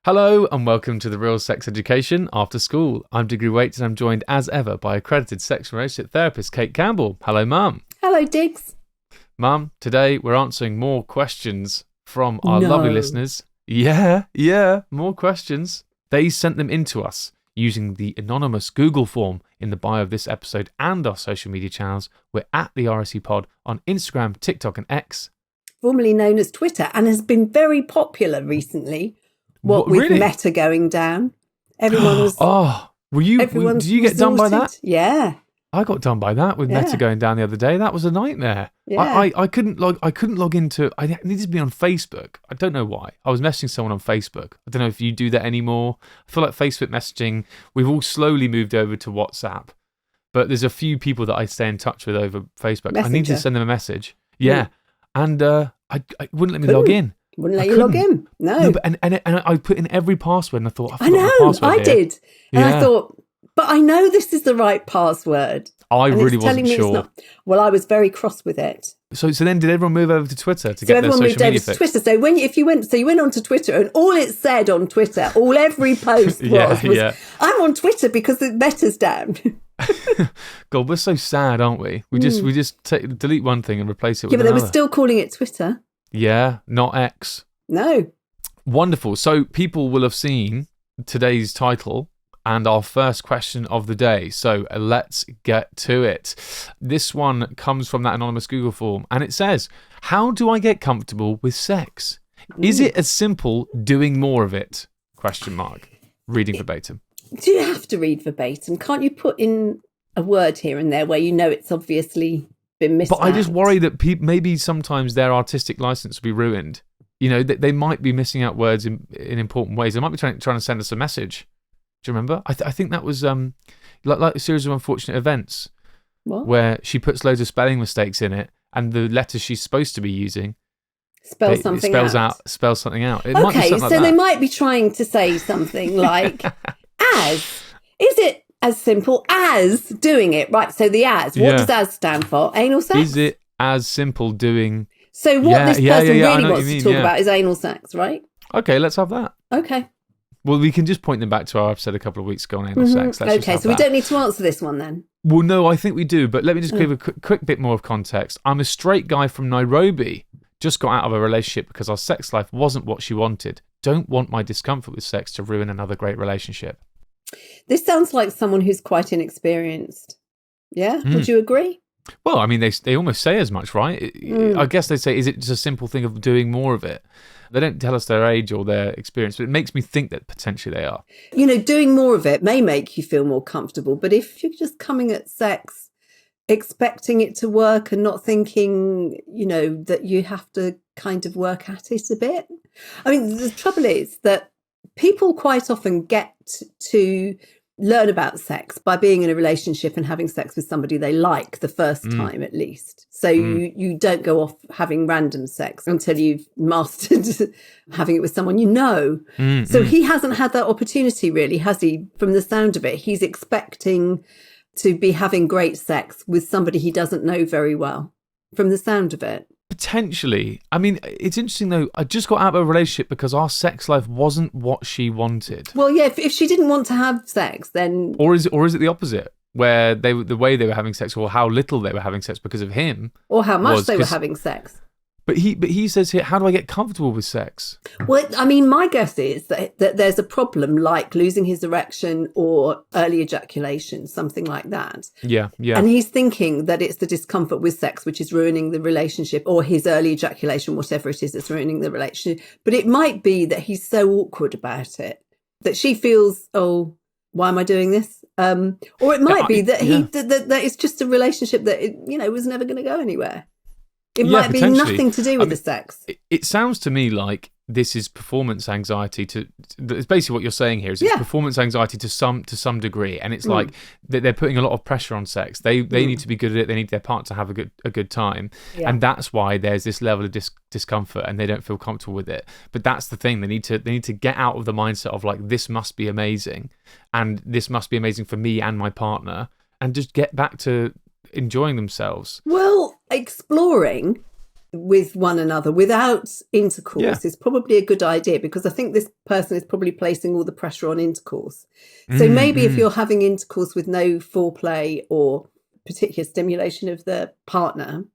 Hello and welcome to the Real Sex Education After School. I'm Diggory Waite and I'm joined as ever by accredited sex and relationship therapist Cate Campbell. Hello, Mum. Hello, Diggs. Mum, today we're answering more questions from our lovely listeners. Yeah, more questions. They sent them in to us using the anonymous Google form in the bio of this episode and our social media channels. We're at the RSE Pod on Instagram, TikTok and X. Formerly known as Twitter, and has been very popular recently. What with really? Meta going down. Everyone was... did you get done by that? Yeah. I got done by that with Meta going down the other day. That was a nightmare. Yeah. I couldn't log into... I needed to be on Facebook. I don't know why. I was messaging someone on Facebook. I don't know if you do that anymore. I feel like Facebook messaging, we've all slowly moved over to WhatsApp. But there's a few people that I stay in touch with over Facebook. Messenger. I need to send them a message. Yeah. And I wouldn't let me log in. Wouldn't let you log in. No. But and I put in every password and I thought, I know, I did. And yeah. I thought, but I know this is the right password. I really wasn't sure. Well, I was very cross with it. So then did everyone move over to Twitter to get their social media fix? Twitter. So you went onto Twitter and all it said on Twitter, every post was I'm on Twitter because the Meta's down. God, we're so sad, aren't we? We just delete one thing and replace it with another. Yeah, but they were still calling it Twitter. Yeah, not X. No. Wonderful. So people will have seen today's title and our first question of the day. So let's get to it. This one comes from that anonymous Google form and it says, how do I get comfortable with sex? Is it as simple doing more of it? ? Reading verbatim. Do you have to read verbatim? Can't you put in a word here and there where you know it's obviously been missed But I just worry that maybe sometimes their artistic license will be ruined. You know, they might be missing out words in important ways. They might be trying to send us a message. Do you remember? I think that was like a series of unfortunate events where she puts loads of spelling mistakes in it and the letters she's supposed to be using spells something out. It might be something like that. They might be trying to say something like, is it as simple as doing it? Right, so the as. What does as stand for? Anal sex? Is it as simple doing... So what this person really wants to talk about is anal sex, right? Okay, let's have that. Okay. Well, we can just point them back to our episode a couple of weeks ago on anal sex. Okay, so we don't need to answer this one then. Well, no, I think we do, but let me just give a quick bit more of context. I'm a straight guy from Nairobi. Just got out of a relationship because our sex life wasn't what she wanted. Don't want my discomfort with sex to ruin another great relationship. This sounds like someone who's quite inexperienced. Yeah? Would you agree? Well, I mean, they almost say as much, right? I guess they say, is it just a simple thing of doing more of it? They don't tell us their age or their experience, but it makes me think that potentially they are. You know, doing more of it may make you feel more comfortable, but if you're just coming at sex, expecting it to work and not thinking, you know, that you have to kind of work at it a bit. I mean, the trouble is that people quite often get to learn about sex by being in a relationship and having sex with somebody they like the first time at least. So you don't go off having random sex until you've mastered having it with someone you know. So he hasn't had that opportunity really, has he? From the sound of it, he's expecting to be having great sex with somebody he doesn't know very well, from the sound of it. Potentially. I mean, it's interesting though. I just got out of a relationship because our sex life wasn't what she wanted. Well, yeah, if she didn't want to have sex, then... Or is it the opposite? Where the way they were having sex or how little they were having sex because of him. Or how much they were having sex. But he says here, how do I get comfortable with sex? Well, I mean, my guess is that there's a problem like losing his erection or early ejaculation, something like that. Yeah. And he's thinking that it's the discomfort with sex which is ruining the relationship, or his early ejaculation, whatever it is that's ruining the relationship. But it might be that he's so awkward about it that she feels, oh, why am I doing this? Or it might be that that it's just a relationship that was never going to go anywhere. It might be nothing to do with the sex. It sounds to me like this is performance anxiety. It's basically what you're saying here. It's performance anxiety to some degree, and it's like they're putting a lot of pressure on sex. They need to be good at it. They need their partner to have a good time, and that's why there's this level of discomfort, and they don't feel comfortable with it. But that's the thing. They need to get out of the mindset of like, this must be amazing, and this must be amazing for me and my partner, and just get back to enjoying themselves. Well, exploring with one another without intercourse is probably a good idea, because I think this person is probably placing all the pressure on intercourse. So maybe if you're having intercourse with no foreplay or particular stimulation of the partner,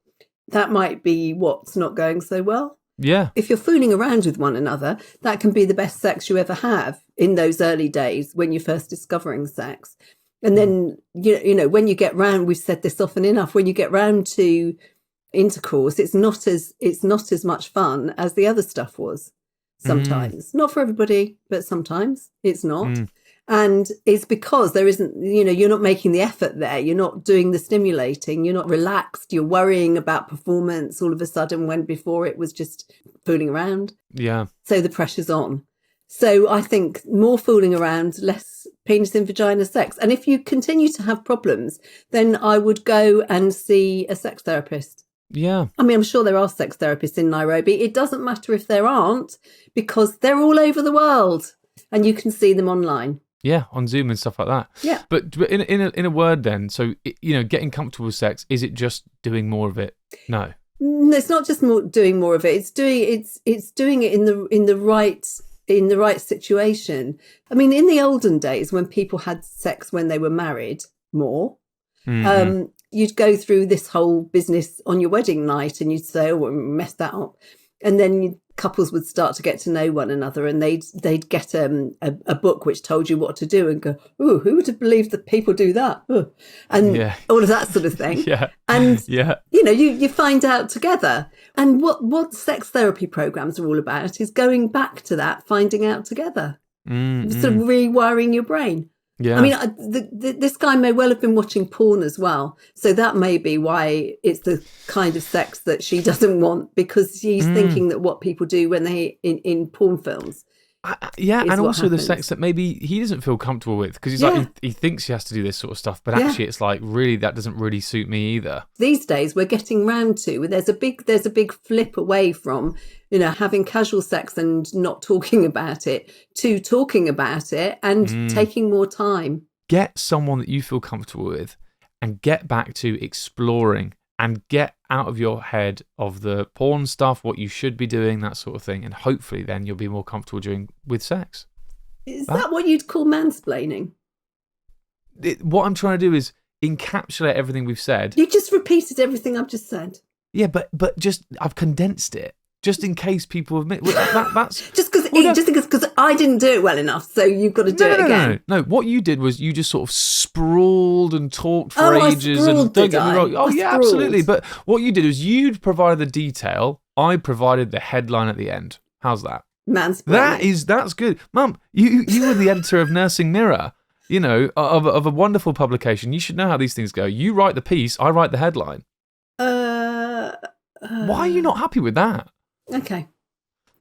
that might be what's not going so well. Yeah. If you're fooling around with one another, that can be the best sex you ever have in those early days when you're first discovering sex. And then, you know, when you get round, we've said this often enough, when you get round to intercourse, it's not as much fun as the other stuff was sometimes. Not for everybody, but sometimes it's not. And it's because there isn't, you know, you're not making the effort there. You're not doing the stimulating. You're not relaxed. You're worrying about performance all of a sudden when before it was just fooling around. Yeah. So the pressure's on. So I think more fooling around, less penis in vagina sex. And if you continue to have problems, then I would go and see a sex therapist. Yeah. I mean, I'm sure there are sex therapists in Nairobi. It doesn't matter if there aren't, because they're all over the world and you can see them online. Yeah, on Zoom and stuff like that. Yeah. But in a word then, so, you know, getting comfortable with sex, is it just doing more of it? No. No, it's not just doing more of it. It's doing it in the right situation. I mean, in the olden days when people had sex when they were married more, you'd go through this whole business on your wedding night and you'd say, oh, mess that up. And then couples would start to get to know one another, and they'd get a book which told you what to do and go, oh, who would have believed that people do that? Ooh. And all of that sort of thing. And, you know, you find out together. And what sex therapy programs are all about is going back to that, finding out together, sort of rewiring your brain. Yeah. I mean, this guy may well have been watching porn as well. So that may be why it's the kind of sex that she doesn't want, because he's thinking that what people do when they in porn films. And also the sex that maybe he doesn't feel comfortable with, because he's like, he thinks he has to do this sort of stuff, but actually it's like, really, that doesn't really suit me either. These days we're getting round to, there's a big flip away from, you know, having casual sex and not talking about it, to talking about it and taking more time. Get someone that you feel comfortable with and get back to exploring and get out of your head of the porn stuff, what you should be doing, that sort of thing. And hopefully then you'll be more comfortable with sex. Is that what you'd call mansplaining? What I'm trying to do is encapsulate everything we've said. You just repeated everything I've just said. Yeah, but just I've condensed it. Just in case people have that's just because I didn't do it well enough, so you've got to do it again. No, what you did was you just sort of sprawled and talked for ages. And don't get me wrong. Oh yeah, absolutely. But what you did was you'd provided the detail. I provided the headline at the end. How's that? Mansplaining. That's good, Mum. You were the editor of Nursing Mirror. You know, of a wonderful publication. You should know how these things go. You write the piece. I write the headline. Why are you not happy with that?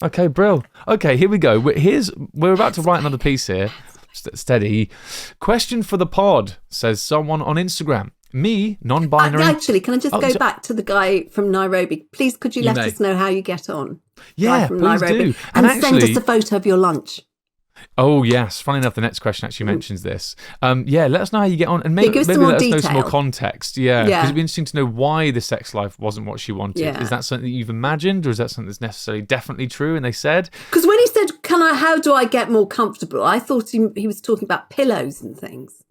Okay, Brill. Okay, here we go. We're about to write another piece here. Steady. Question for the pod, says someone on Instagram. Me, non-binary. Actually, can I just go back to the guy from Nairobi? Please, could you let us know how you get on? Yeah, from please Nairobi. do. And send us a photo of your lunch. Oh, yes. Funny enough, the next question actually mentions this. Let us know how you get on. And maybe let us know some more context. Yeah. Because it'd be interesting to know why the sex life wasn't what she wanted. Yeah. Is that something that you've imagined, or is that something that's necessarily definitely true and they said? Because when he said, how do I get more comfortable? I thought he was talking about pillows and things.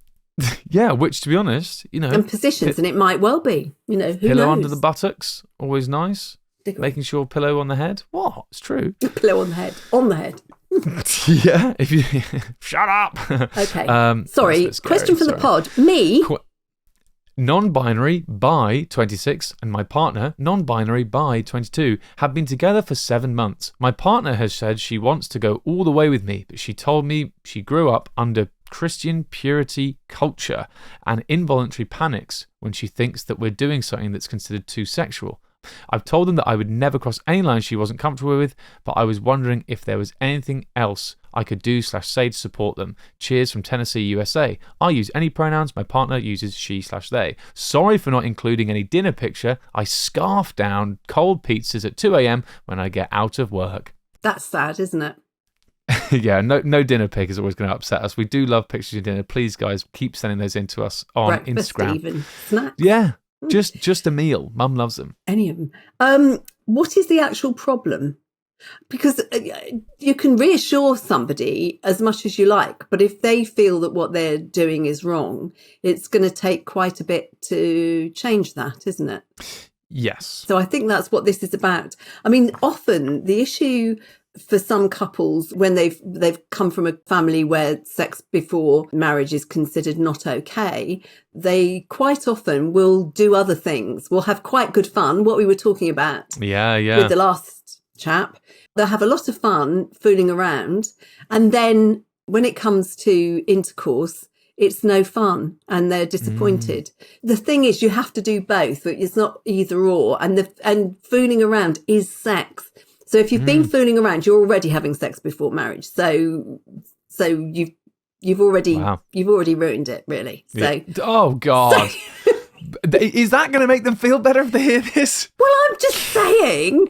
Yeah, which, to be honest, you know. And positions, and it might well be. You know, who pillow knows? Under the buttocks, always nice. Making sure pillow on the head. What? It's true. Pillow on the head. On the head. Yeah, if you shut up. Okay. Sorry. Question for the pod. Me, non-binary, bi, 26, and my partner, non-binary, bi, 22, have been together for 7 months. My partner has said she wants to go all the way with me, but she told me she grew up under Christian purity culture and involuntary panics when she thinks that we're doing something that's considered too sexual. I've told them that I would never cross any line she wasn't comfortable with, but I was wondering if there was anything else I could do/say to support them. Cheers from Tennessee, USA. I use any pronouns. My partner uses she/they. Sorry for not including any dinner picture. I scarf down cold pizzas at 2 a.m. when I get out of work. That's sad, isn't it? Yeah, no dinner pic is always going to upset us. We do love pictures of dinner. Please, guys, keep sending those in to us on Instagram. Even. Snacks. Yeah. Just a meal. Mum loves them. Any of them. what is the actual problem? Because you can reassure somebody as much as you like, but if they feel that what they're doing is wrong, it's going to take quite a bit to change that, isn't it? Yes. So I think that's what this is about. I mean, often the issue for some couples when they've come from a family where sex before marriage is considered not okay, they quite often will do other things. Will have quite good fun, what we were talking about with the last chap. They'll have a lot of fun fooling around, and then when it comes to intercourse, it's no fun and they're disappointed. The thing is, you have to do both. It's not either or, and fooling around is sex. So if you've been fooling around, you're already having sex before marriage. So you've already ruined it, really. So oh God. Is that going to make them feel better if they hear this? Well, I'm just saying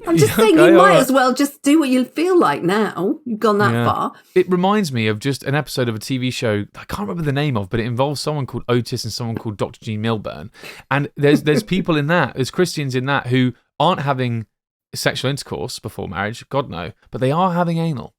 you might as well just do what you feel like now. You've gone that far. It reminds me of just an episode of a TV show I can't remember the name of, but it involves someone called Otis and someone called Dr. G. Milburn. And there's people in that, there's Christians in that who aren't having sexual intercourse before marriage, God no, but they are having anal.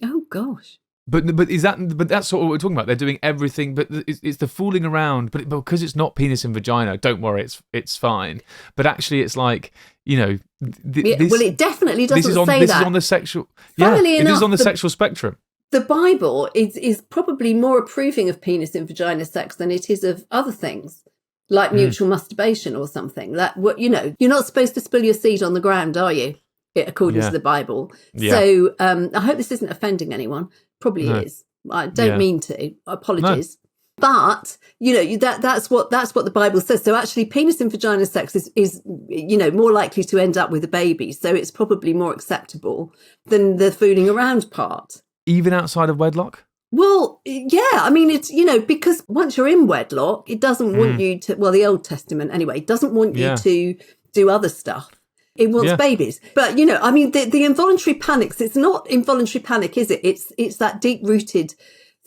Oh gosh. But that's sort of what we're talking about. They're doing everything, but it's the fooling around. But because it's not penis and vagina, don't worry, it's fine. But actually, it's like, you know, well, it definitely doesn't say that. This is on the sexual. Funnily enough, it is on the sexual spectrum. The Bible is probably more approving of penis and vagina sex than it is of other things, like mutual masturbation or something. That you're not supposed to spill your seed on the ground, are you? According to the Bible. Yeah. So I hope this isn't offending anyone. Probably is. I don't mean to. Apologies. No. But that's what the Bible says. So actually, penis and vagina sex is more likely to end up with a baby. So it's probably more acceptable than the fooling around part. Even outside of wedlock. Well, yeah. I mean, it's because once you're in wedlock, it doesn't want you to. Well, the Old Testament anyway doesn't want you to do other stuff. It wants babies. But, I mean, the involuntary panics, it's not involuntary panic, is it? It's that deep-rooted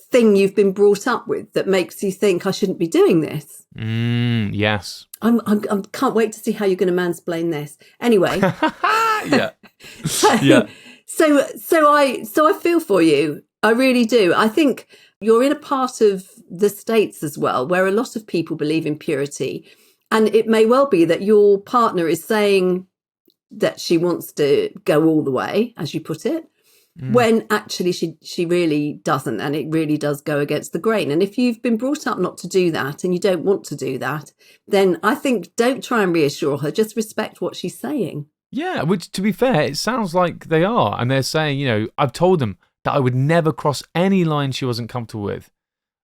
thing you've been brought up with that makes you think, I shouldn't be doing this. Yes. I can't wait to see how you're going to mansplain this. Anyway. So I feel for you. I really do. I think you're in a part of the States as well, where a lot of people believe in purity. And it may well be that your partner is saying that she wants to go all the way, as you put it, when actually she really doesn't, and it really does go against the grain. And if you've been brought up not to do that and you don't want to do that, then I think don't try and reassure her, just respect what she's saying. Yeah, which, to be fair, it sounds like they are. And they're saying, I've told them that I would never cross any line she wasn't comfortable with,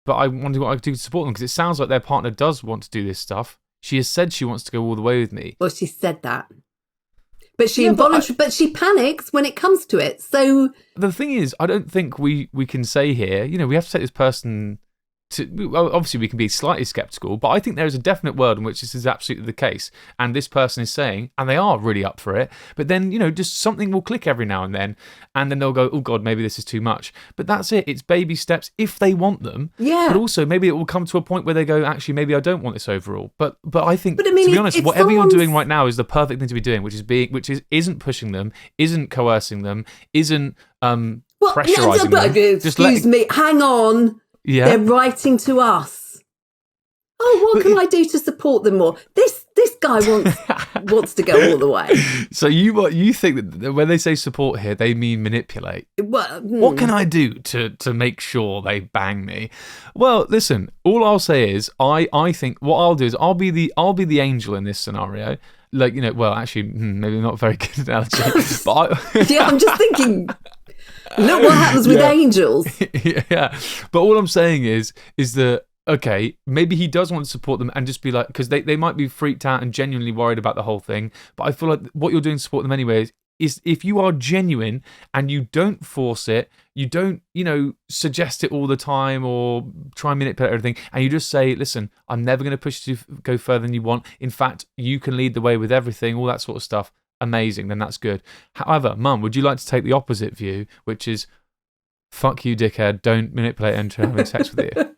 but I wonder what I could do to support them, because it sounds like their partner does want to do this stuff. She has said she wants to go all the way with me. Well, she said that. But but she panics when it comes to it. So the thing is, I don't think we can say here, we have to take this person to, well, obviously we can be slightly skeptical, but I think there is a definite world in which this is absolutely the case. And this person is saying, and they are really up for it, but then, just something will click every now and then they'll go, oh God, maybe this is too much. But that's it. It's baby steps if they want them. Yeah. But also maybe it will come to a point where they go, actually, maybe I don't want this overall. But I think, to be honest, whatever you're doing right now is the perfect thing to be doing, isn't pushing them, isn't coercing them, isn't pressurizing them. Excuse me, hang on. Yeah. They're writing to us. Oh, what can I do to support them more? This guy wants to go all the way. So you think that when they say support here, they mean manipulate? Well, what can I do to make sure they bang me? Well, listen. All I'll say is I think what I'll do is I'll be the angel in this scenario. Like, well, actually, maybe not a very good analogy. But I'm just thinking. Look what happens with angels. Yeah. But all I'm saying is that, okay, maybe he does want to support them and just be like, because they might be freaked out and genuinely worried about the whole thing. But I feel like what you're doing to support them anyway is if you are genuine and you don't force it, you don't, suggest it all the time or try and manipulate everything, and you just say, listen, I'm never going to push you to go further than you want. In fact, you can lead the way with everything, all that sort of stuff. Amazing, then that's good. However, Mum, would you like to take the opposite view, which is, fuck you, dickhead, don't manipulate into having sex with you?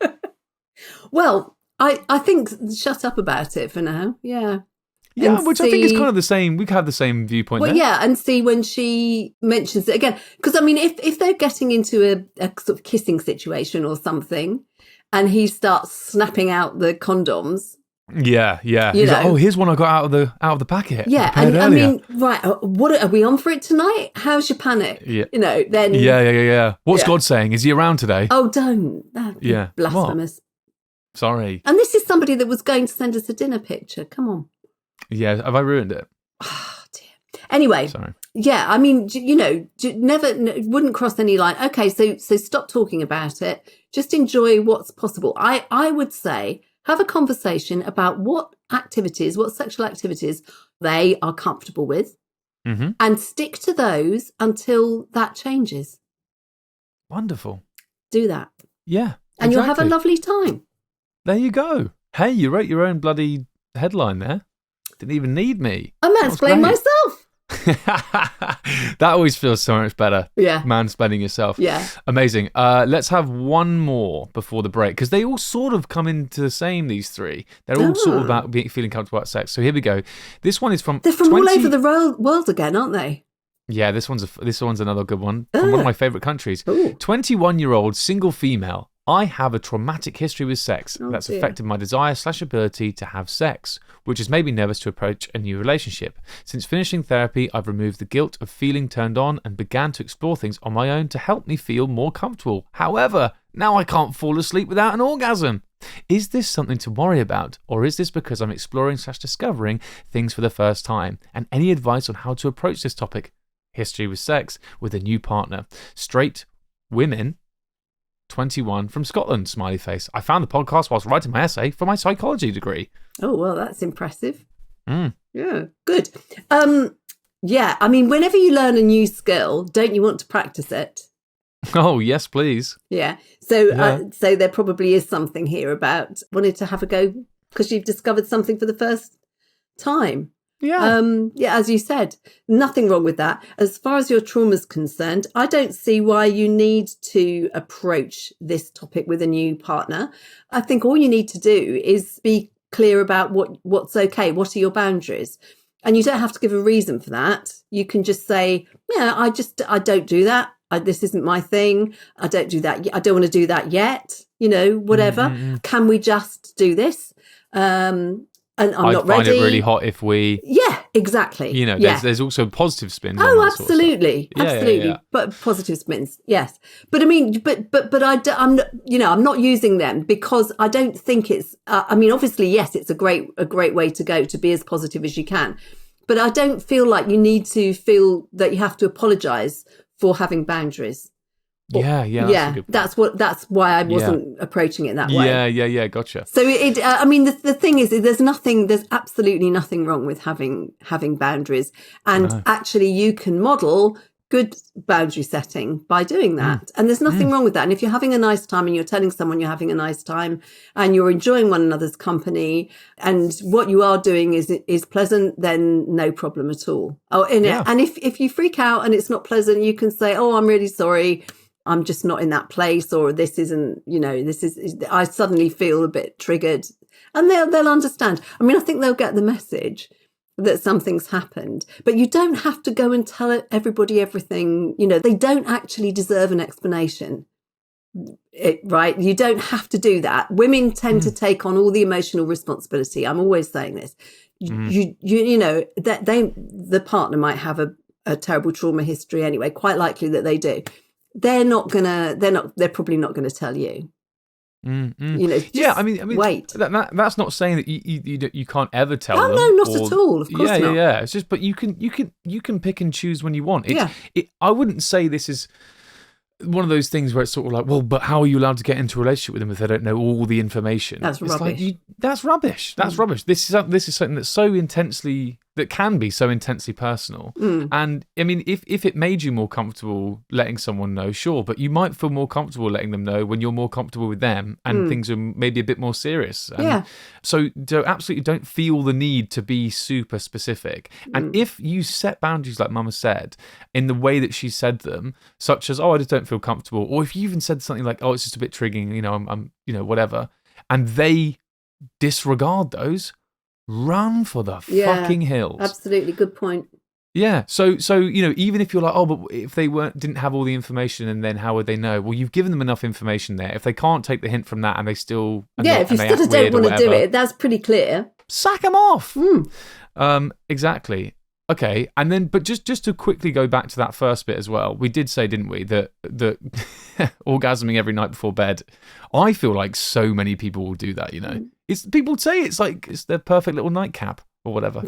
Well, I think shut up about it for now, yeah. Yeah, which I think is kind of the same. We have the same viewpoint there. Yeah, and see when she mentions it again. Because, I mean, if they're getting into a sort of kissing situation or something, and he starts snapping out the condoms. Yeah. He's like, oh, here's one I got out of the packet. Yeah, and earlier. I mean, right, what are we on for it tonight? How's your panic? Yeah. Then... Yeah. What's God saying? Is he around today? Oh, don't. Yeah. Blasphemous. What? Sorry. And this is somebody that was going to send us a dinner picture. Come on. Yeah, have I ruined it? Oh, dear. Anyway, sorry. Yeah, I mean, never wouldn't cross any line. Okay, so stop talking about it. Just enjoy what's possible. I would say have a conversation about what sexual activities they are comfortable with, and stick to those until that changes. Wonderful. Do that. Yeah, and you'll have a lovely time. There you go. Hey, you wrote your own bloody headline there. Didn't even need me. I mansplained myself. That always feels so much better. Yeah. Mansplaining yourself. Yeah. Amazing. Let's have one more before the break, because they all sort of come into the same, these three. They're all sort of about feeling comfortable about sex. So here we go. This one is from... They're from all over the world again, aren't they? Yeah, this one's another good one. From one of my favourite countries. 21-year-old single female. I have a traumatic history with sex that's affected my desire/ability to have sex, which has made me nervous to approach a new relationship. Since finishing therapy, I've removed the guilt of feeling turned on and began to explore things on my own to help me feel more comfortable. However, now I can't fall asleep without an orgasm. Is this something to worry about, or is this because I'm exploring/discovering things for the first time? And any advice on how to approach this topic? History with sex with a new partner. Straight women... 21 from Scotland, smiley face. I found the podcast whilst writing my essay for my psychology degree. Oh, well, that's impressive. Yeah, good. Yeah, I mean, whenever you learn a new skill, don't you want to practice it? Oh, yes, please. Yeah. So there probably is something here about wanting to have a go because you've discovered something for the first time. Yeah. As you said, nothing wrong with that. As far as your trauma's concerned, I don't see why you need to approach this topic with a new partner. I think all you need to do is be clear about what's okay. What are your boundaries? And you don't have to give a reason for that. You can just say, yeah, I don't do that. This isn't my thing. I don't do that. I don't want to do that yet. Whatever. Can we just do this? And I'm not ready. I find it really hot if we... Yeah, exactly. There's also positive spins. Oh, absolutely. Sort of absolutely. Yeah. But positive spins, yes. But I mean, I'm not, I'm not using them because I don't think it's, obviously, yes, it's a great way to go, to be as positive as you can. But I don't feel like you need to feel that you have to apologise for having boundaries. That's why I wasn't approaching it that way. Yeah, gotcha. So the thing is, there's absolutely nothing wrong with having boundaries, and actually you can model good boundary setting by doing that. And there's nothing wrong with that. And if you're having a nice time and you're telling someone you're having a nice time and you're enjoying one another's company and what you are doing is pleasant, then no problem at all. And if you freak out and it's not pleasant, you can say, oh, I'm really sorry. I'm just not in that place, or this isn't, I suddenly feel a bit triggered, and they'll understand. I mean, I think they'll get the message that something's happened, but you don't have to go and tell everybody everything. They don't actually deserve an explanation. Right? You don't have to do that. Women tend to take on all the emotional responsibility. I'm always saying this. That the partner might have a terrible trauma history anyway, quite likely that they do. They're probably not going to tell you. Wait. That's not saying that you can't ever tell them. No, not at all. Of course not. Yeah. It's just, but you can pick and choose when you want. I wouldn't say this is one of those things where it's sort of like, well, but how are you allowed to get into a relationship with them if they don't know all the information? That's rubbish. That's rubbish. That's rubbish. This is something that can be so intensely personal. And I mean, if it made you more comfortable letting someone know, sure, but you might feel more comfortable letting them know when you're more comfortable with them and things are maybe a bit more serious. So absolutely don't feel the need to be super specific. And if you set boundaries like Mama said, in the way that she said them, such as, oh, I just don't feel comfortable, or if you even said something like, oh, it's just a bit triggering, I'm whatever, and they disregard those, run for the fucking hills. Absolutely, good point. Yeah, so even if you're like, oh, but if they didn't have all the information, and then how would they know? Well, you've given them enough information there. If they can't take the hint from that, and they still if you still don't want to do it, that's pretty clear. Sack them off. Exactly. Okay, and then, but just to quickly go back to that first bit as well, we did say, didn't we, that orgasming every night before bed. I feel like so many people will do that. People say it's like it's their perfect little nightcap. Or whatever,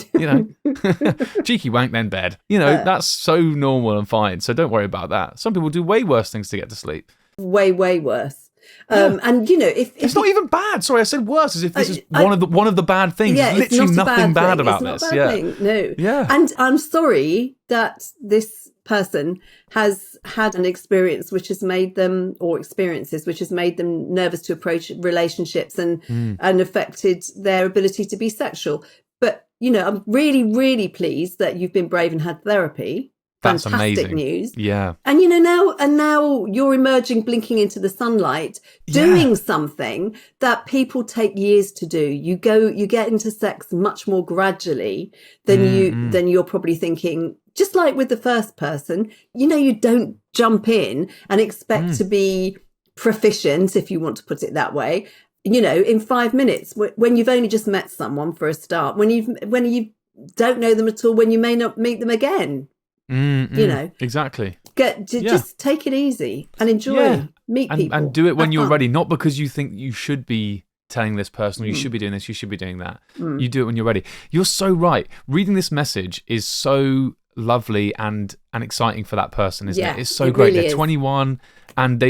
cheeky wank then bed. That's so normal and fine. So don't worry about that. Some people do way worse things to get to sleep. Way worse. And if it's not even bad. Sorry, I said worse as if this is one of the bad things. Yeah, There's literally nothing bad about this. It's not a bad thing. No. Yeah. And I'm sorry that this person has had an experience which has made them, or experiences which has made them nervous to approach relationships and affected their ability to be sexual. But, I'm really, really pleased that you've been brave and had therapy. That's Fantastic amazing. News. Yeah. And, now you're emerging, blinking into the sunlight, doing something that people take years to do. You get into sex much more gradually than you're probably thinking. Just like with the first person, you don't jump in and expect to be proficient, if you want to put it that way, in 5 minutes, when you've only just met someone for a start, when you don't know them at all, when you may not meet them again. Exactly. Just take it easy and enjoy, meet people. And do it when you're ready, not because you think you should be telling this person, or you should be doing this, you should be doing that. You do it when you're ready. You're so right. Reading this message is so lovely and exciting for that person, isn't it? It's so great. Really They're 21 and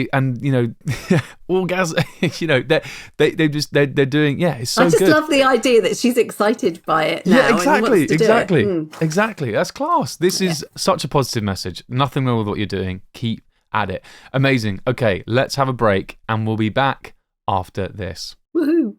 orgasm. They're doing. It's so good. I just love the idea that she's excited by it now. Yeah, exactly, and wants to do it. Exactly. That's class. This is such a positive message. Nothing wrong with what you're doing. Keep at it. Amazing. Okay, let's have a break, and we'll be back after this. Woohoo!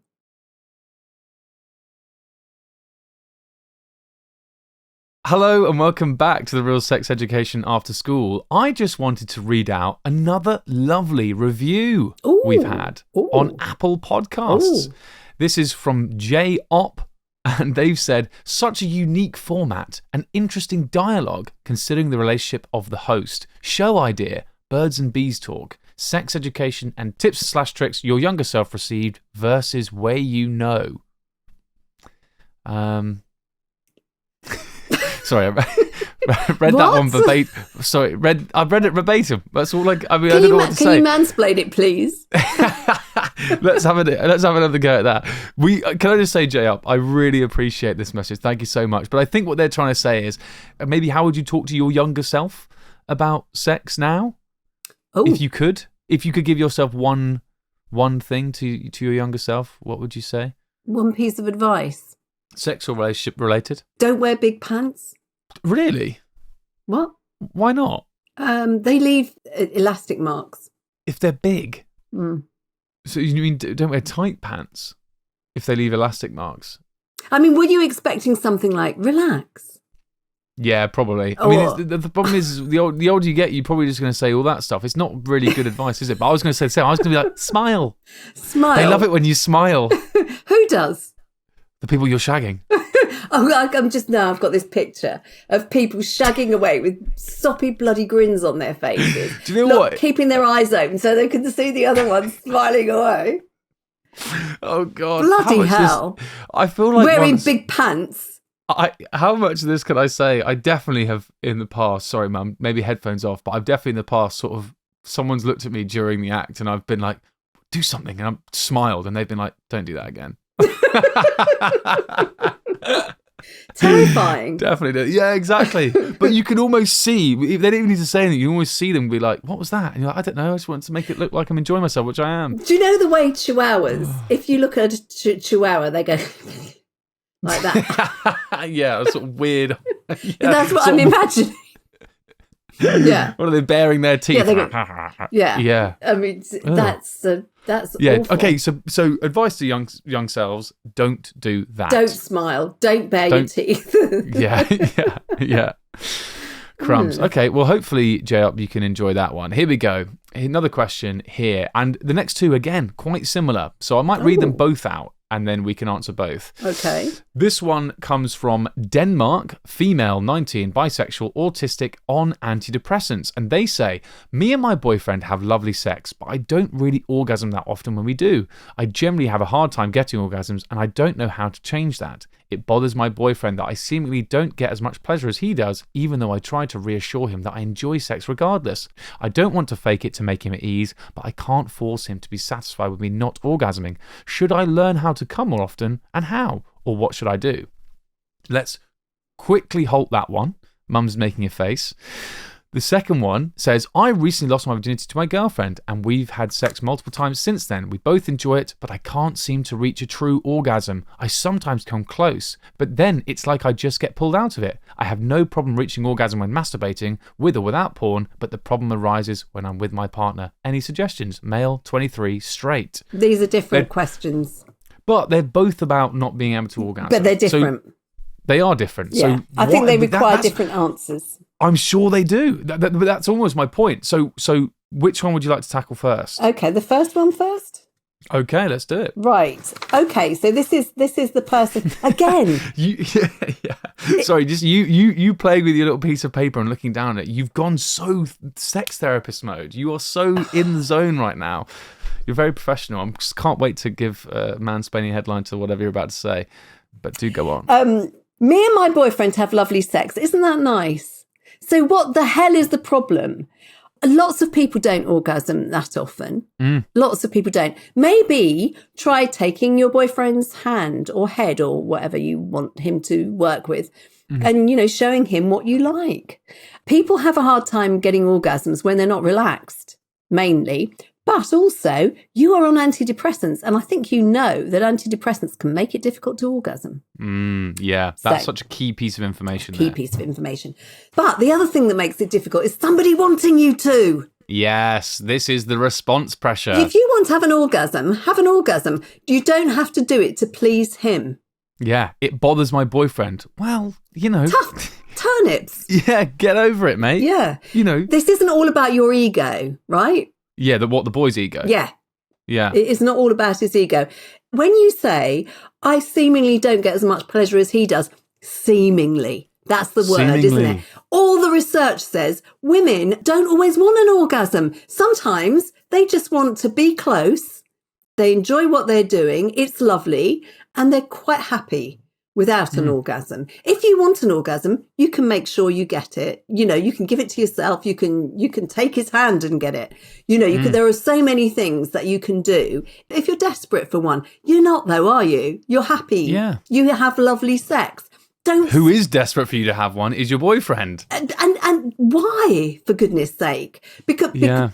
Hello and welcome back to the Real Sex Education After School. I just wanted to read out another lovely review we've had on Apple Podcasts. This is from J-Op, and they've said, such a unique format, an interesting dialogue considering the relationship of the host, show idea, birds and bees talk, sex education and tips/tricks your younger self received versus way you know. Sorry, I read that one verbatim. Sorry, I've read it verbatim. That's all. I don't know what to say. Can you mansplain it, please? Let's have another go at that. Can I just say, J-Up, I really appreciate this message. Thank you so much. But I think what they're trying to say is, maybe how would you talk to your younger self about sex now? If you could give yourself one thing to your younger self, what would you say? One piece of advice. Sex or relationship related? Don't wear big pants. Really? What? Why not? They leave elastic marks. If they're big? So you mean don't wear tight pants if they leave elastic marks? I mean, were you expecting something like relax? Yeah, probably. I mean, the problem is the older you get, you're probably just going to say all that stuff. It's not really good advice, is it? But I was going to say, I was going to be like, smile. Smile. They love it when you smile. Who does? The people you're shagging. I've got this picture of people shagging away with soppy bloody grins on their faces. Do you know what? Keeping their eyes open so they can see the other one smiling away. Oh, God. Bloody hell. I feel like wearing big pants. How much of this can I say? I definitely have in the past, sorry, Mum, maybe headphones off, but I've definitely in the past sort of, someone's looked at me during the act and I've been like, do something. And I've smiled and they've been like, don't do that again. Terrifying. Definitely. Yeah, exactly. But you can almost see, they don't even need to say anything, you can almost see them be like, what was that? And you're like, I don't know, I just want to make it look like I'm enjoying myself, which I am. Do you know the way chihuahuas, if you look at a chihuahua, they go like that? Yeah, sort of weird. Yeah, that's what I'm imagining. Yeah. What are they baring their teeth? Yeah, they go, yeah. I mean, that's yeah. awful. Okay, so advice to young selves: don't do that. Don't smile. Don't bare your teeth. yeah. Crumbs. Okay, well, hopefully, J-Up, you can enjoy that one. Here we go. Another question here, and the next two again quite similar. So I might read them both out, and then we can answer both. Okay. This one comes from Denmark, female, 19, bisexual, autistic, on antidepressants. And they say, me and my boyfriend have lovely sex, but I don't really orgasm that often when we do. I generally have a hard time getting orgasms, and I don't know how to change that. It bothers my boyfriend that I seemingly don't get as much pleasure as he does, even though I try to reassure him that I enjoy sex regardless. I don't want to fake it to make him at ease, but I can't force him to be satisfied with me not orgasming. Should I learn how to come more often, and how? Or what should I do? Let's quickly halt that one. Mum's making a face. The second one says, I recently lost my virginity to my girlfriend, and we've had sex multiple times since then. We both enjoy it, but I can't seem to reach a true orgasm. I sometimes come close, but then it's like I just get pulled out of it. I have no problem reaching orgasm when masturbating, with or without porn, but the problem arises when I'm with my partner. Any suggestions? Male, 23, straight. These are different questions. But they're both about not being able to orgasm. But they're different. So they are different. Yeah. So I think they require different answers. I'm sure they do. That's almost my point. So which one would you like to tackle first? Okay, the first one first? Okay, let's do it. Right. Okay, so this is the person again. Yeah. Sorry, just you playing with your little piece of paper and looking down at it. You've gone so sex therapist mode. You are so in the zone right now. You're very professional. I just can't wait to give a mansplaining headline to whatever you're about to say. But do go on. Me and my boyfriend have lovely sex. Isn't that nice? So what the hell is the problem? Lots of people don't orgasm that often. Lots of people don't. Maybe try taking your boyfriend's hand or head or whatever you want him to work with and, showing him what you like. People have a hard time getting orgasms when they're not relaxed, mainly. But also, you are on antidepressants, and I think you know that antidepressants can make it difficult to orgasm. Yeah, that's such a key piece of information. Piece of information. But the other thing that makes it difficult is somebody wanting you to. Yes, this is the response pressure. If you want to have an orgasm. You don't have to do it to please him. Yeah, it bothers my boyfriend. Well, Tough turnips. Yeah, get over it, mate. Yeah. This isn't all about your ego, right? Yeah, the boy's ego. Yeah. Yeah. It is not all about his ego. When you say, I seemingly don't get as much pleasure as he does, seemingly, that's the word, isn't it? All the research says women don't always want an orgasm. Sometimes they just want to be close. They enjoy what they're doing. It's lovely. And they're quite happy without an orgasm. If you want an orgasm, you can make sure you get it. You can give it to yourself. You can take his hand and get it. There are so many things that you can do. If you're desperate for one, you're not though, are you? You're happy. Yeah. You have lovely sex. Who is desperate for you to have one is your boyfriend. And why, for goodness sake? Because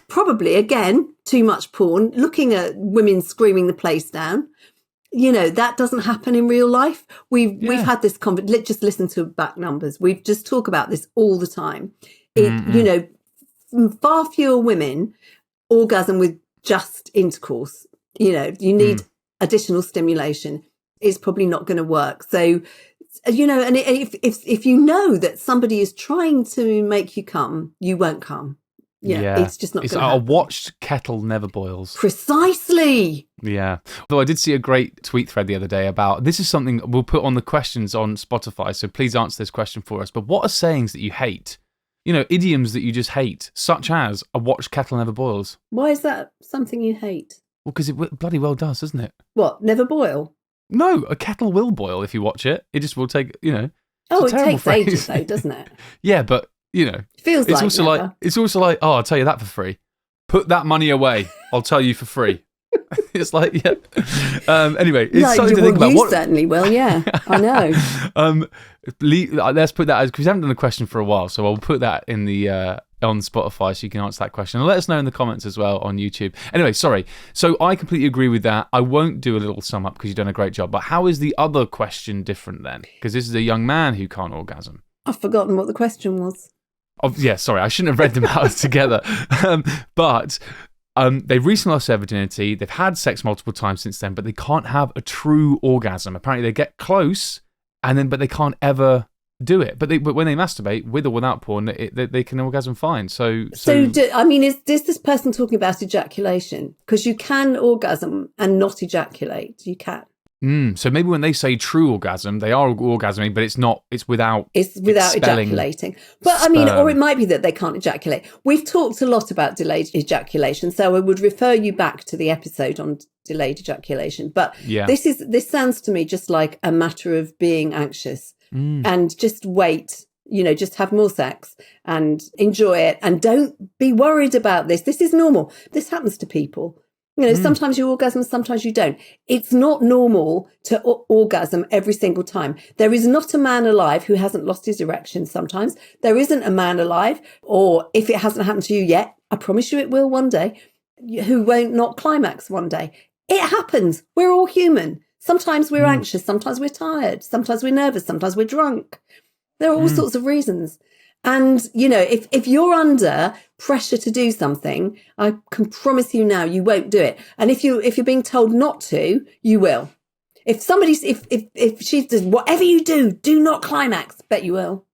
probably, again, too much porn, looking at women screaming the place down. That doesn't happen in real life. We've had this conversation. Just listen to back numbers. We just talk about this all the time. Far fewer women orgasm with just intercourse. You need additional stimulation. It's probably not going to work. So, and if you know that somebody is trying to make you come, you won't come. Yeah, it's just not going to happen. A watched kettle never boils. Precisely. Yeah. Though I did see a great tweet thread the other day about, this is something we'll put on the questions on Spotify, so please answer this question for us. But what are sayings that you hate? Idioms that you just hate, such as a watched kettle never boils. Why is that something you hate? Well, because it bloody well does, doesn't it? What, never boil? No, a kettle will boil if you watch it. It just will take, Oh, it takes ages though, doesn't it? Yeah, but feels it's like also never. it's also like, oh, I'll tell you that for free. Put that money away. I'll tell you for free. It's like, yeah. Anyway, it's something to think about. You certainly will, yeah. I know. Let's put that as, because we haven't done a question for a while, so I'll put that in the on Spotify so you can answer that question. And let us know in the comments as well on YouTube. Anyway, sorry. So I completely agree with that. I won't do a little sum up because you've done a great job. But how is the other question different then? Because this is a young man who can't orgasm. I've forgotten what the question was. Oh, yeah, sorry, I shouldn't have read them out together. But they've recently lost their virginity. They've had sex multiple times since then, but they can't have a true orgasm. Apparently, they get close, but they can't ever do it. But when they masturbate, with or without porn, they can orgasm fine. So is this person talking about ejaculation? Because you can orgasm and not ejaculate. You can. So maybe when they say true orgasm, they are orgasming, but it's without ejaculating. But I mean, or it might be that they can't ejaculate. We've talked a lot about delayed ejaculation, so I would refer you back to the episode on delayed ejaculation. But this sounds to me just like a matter of being anxious and just wait. Just have more sex and enjoy it, and don't be worried about this. This is normal. This happens to people. Sometimes you orgasm, sometimes you don't. It's not normal to orgasm every single time. There is not a man alive who hasn't lost his erection sometimes. There isn't a man alive, or if it hasn't happened to you yet, I promise you it will one day, who won't not climax one day. It happens. We're all human. Sometimes we're anxious, sometimes we're tired, sometimes we're nervous, sometimes we're drunk. There are all sorts of reasons. And, if you're under pressure to do something, I can promise you now, you won't do it. And if you're being told not to, you will. If she says, whatever you do not climax, bet you will.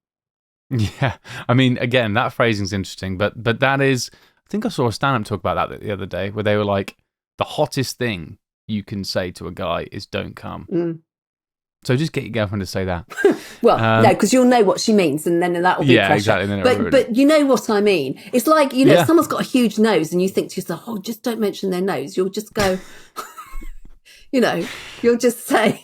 Yeah. I mean, again, that phrasing's interesting, but that is, I think I saw a stand-up talk about that the other day, where they were like, the hottest thing you can say to a guy is don't come. So just get your girlfriend to say that. Well, no, because you'll know what she means, and then that will be pressure. Exactly. But you know what I mean. It's like, someone's got a huge nose, and you think to yourself, oh, just don't mention their nose. You'll just go, you'll just say,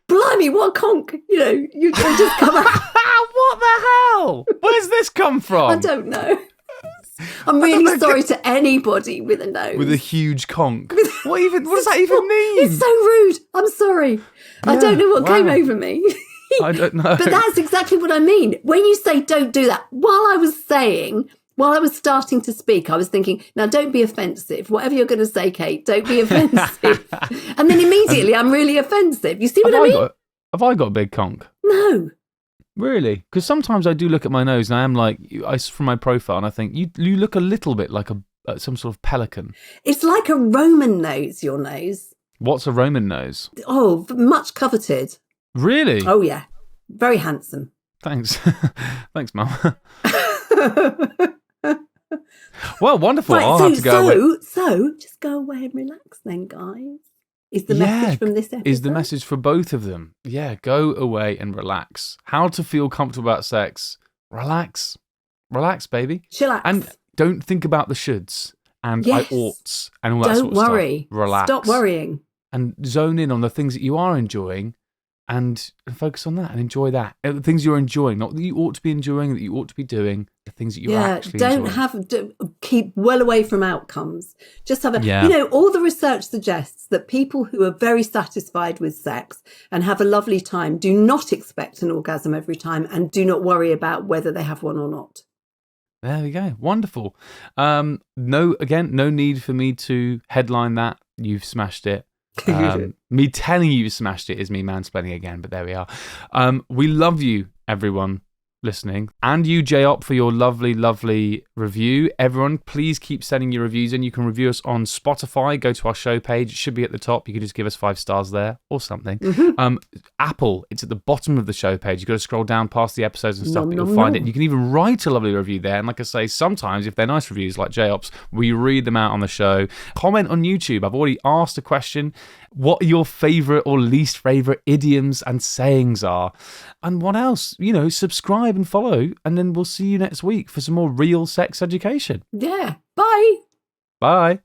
blimey, what a conk. You'll just come out. What the hell? Where's this come from? I don't know. I'm really sorry to anybody with a nose. With a huge conk. What does that even mean? It's so rude. I'm sorry. Yeah, I don't know what came over me. I don't know. But that's exactly what I mean. When you say don't do that, while I was starting to speak, I was thinking, now don't be offensive. Whatever you're going to say, Kate, don't be offensive. And then immediately I'm really offensive. You see what I mean? Have I got a big conk? No. Really? Because sometimes I do look at my nose and I am like, from my profile, and I think, you look a little bit like some sort of pelican. It's like a Roman nose, your nose. What's a Roman nose? Oh, much coveted. Really? Oh, yeah. Very handsome. Thanks. Thanks, Mum. Well, wonderful. Right, I'll have to go away. So, just go away and relax then, guys. Is the message from this episode? Is the message for both of them. Yeah, go away and relax. How to feel comfortable about sex. Relax. Relax, baby. Chillax. And don't think about the shoulds and I oughts and all that sort of stuff. Don't worry. Relax. Stop worrying. And zone in on the things that you are enjoying and focus on that and enjoy that. The things you're enjoying, not that you ought to be enjoying, that you ought to be doing, the things that you're actually enjoying. Keep well away from outcomes. Just have all the research suggests that people who are very satisfied with sex and have a lovely time do not expect an orgasm every time and do not worry about whether they have one or not. There we go. Wonderful. No need for me to headline that. You've smashed it. Me telling you smashed it is me mansplaining again, but there we are. We love you, everyone listening, and you, J-Op, for your lovely, lovely review. Everyone, please keep sending your reviews in. You can review us on Spotify. Go to our show page. It should be at the top. You can just give us 5 stars there or something. Apple, it's at the bottom of the show page. You've got to scroll down past the episodes and stuff, but you'll find it. You can even write a lovely review there. And like I say, sometimes if they're nice reviews like J-Op's, we read them out on the show. Comment on YouTube. I've already asked a question. What your favourite or least favourite idioms and sayings are. And what else? Subscribe and follow, and then we'll see you next week for some more real sex education. Yeah. Bye. Bye.